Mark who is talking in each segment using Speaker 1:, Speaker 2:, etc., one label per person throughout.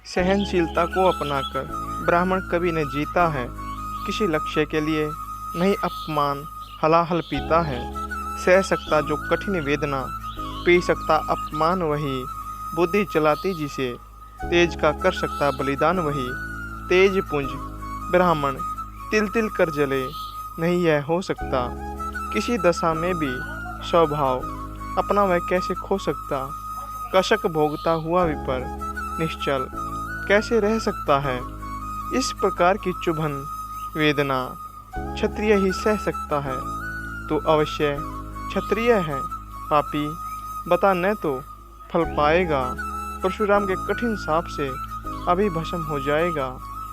Speaker 1: सहनशीलता को अपनाकर ब्राह्मण कभी ने जीता है। किसी लक्ष्य के लिए नहीं अपमान हलाहल पीता है। सह सकता जो कठिन वेदना, पी सकता अपमान वही। बुद्धि चलाती जिसे, तेज का कर सकता बलिदान वही। तेज पुंज ब्राह्मण तिल तिल कर जले, नहीं यह हो सकता। किसी दशा में भी स्वभाव अपना वह कैसे खो सकता। कशक भोगता हुआ विपर निश्चल कैसे रह सकता है। इस प्रकार की चुभन वेदना क्षत्रिय ही सह सकता है। तो अवश्य क्षत्रिय है पापी, बता न तो फल पाएगा। परशुराम के कठिन शाप से अभी भस्म हो जाएगा।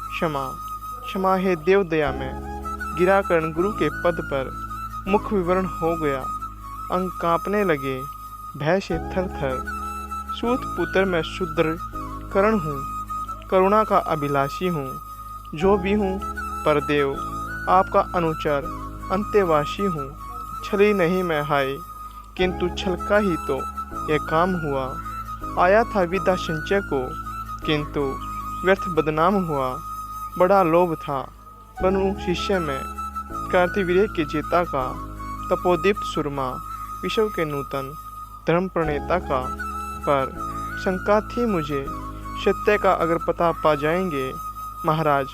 Speaker 1: क्षमा क्षमा हे देव दया में गिरा कर्ण गुरु के पद पर मुख विवरण हो गया। अंग कांपने लगे भय से थर थर। सूत पुत्र मैं शूद्र कर्ण हूँ, करुणा का अभिलाषी हूँ। जो भी हूँ पर देव आपका अनुचर अंत्यवासी हूँ। छली नहीं मैं हाय, किंतु छल का ही तो यह काम हुआ। आया था विद्या संचय को, किंतु व्यर्थ बदनाम हुआ। बड़ा लोभ था बनूं शिष्य में, कार्तिवीर्य के जेता का। तपोदीप्त सुरमा विश्व के नूतन धर्म प्रणेता का। पर शंका थी मुझे सत्य का अगर पता पा जाएंगे। महाराज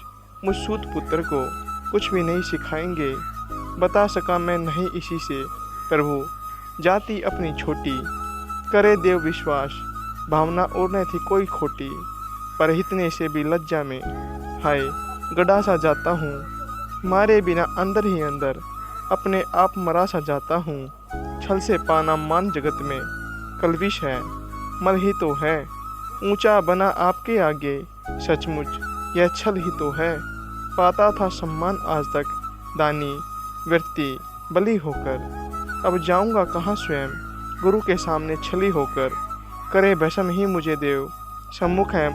Speaker 1: मुझ सूत पुत्र को कुछ भी नहीं सिखाएंगे। बता सका मैं नहीं इसी से प्रभु जाति अपनी छोटी। करे देव विश्वास भावना और न थी कोई खोटी। पर हितने से भी लज्जा में हाय गड़ा सा जाता हूँ। मारे बिना अंदर ही अंदर अपने आप मरा सा जाता हूँ। छल से पाना मान जगत में कलविश है, मल ही तो है। ऊंचा बना आपके आगे सचमुच यह छल ही तो है। पाता था सम्मान आज तक दानी व्यक्ति बलि होकर। अब जाऊंगा कहाँ स्वयं गुरु के सामने छली होकर। करे भस्म ही मुझे देव सम्मुख है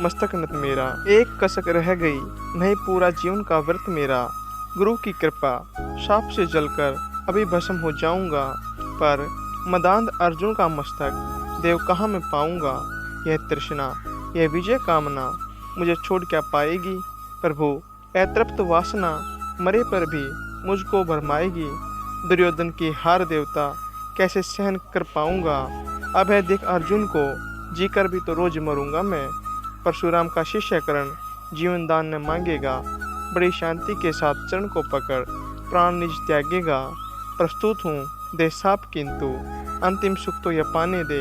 Speaker 1: मस्तक नत मेरा। एक कसक रह गई नहीं पूरा जीवन का व्रत मेरा। गुरु की कृपा शाप से जलकर अभी भस्म हो जाऊंगा। पर मदांध अर्जुन का मस्तक देव कहाँ मैं पाऊंगा। यह तृष्णा यह विजय कामना मुझे छोड़ क्या पाएगी। प्रभु अतृप्त वासना मरे पर भी मुझको भरमाएगी। दुर्योधन की हार देवता कैसे सहन कर पाऊंगा। अब है देख अर्जुन को जीकर भी तो रोज मरूंगा मैं। परशुराम का शिष्य कर्ण जीवन दान न मांगेगा। बड़ी शांति के साथ चरण को पकड़ प्राण निज त्यागेगा। प्रस्तुत हूँ दे साप किंतु अंतिम सुख तो यह पाने दे।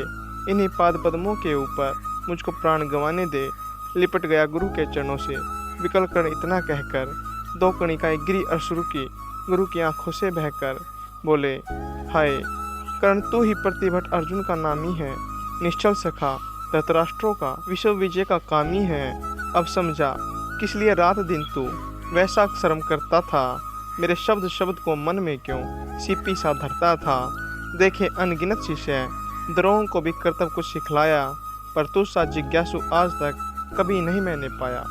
Speaker 1: इन्हीं पाद पद्मों के ऊपर मुझको प्राण गंवाने दे। लिपट गया गुरु के चरणों से विकल कर्ण इतना कहकर। दो कणिकाएं गिरी अश्रु की गुरु की आंखों से बहकर। बोले हाय कर्ण तू ही प्रतिभट अर्जुन का नामी है। निश्चल सखा धृतराष्ट्रों का विश्व विजय का कामी है। अब समझा किस लिए रात दिन तू वैसा शर्म करता था। मेरे शब्द शब्द को मन में क्यों सीपी सा धरता था। देखे अनगिनत शिष्य द्रोण को भी कर्तव्य को सिखलाया। पर तू सा जिज्ञासु आज तक कभी नहीं मैंने पाया।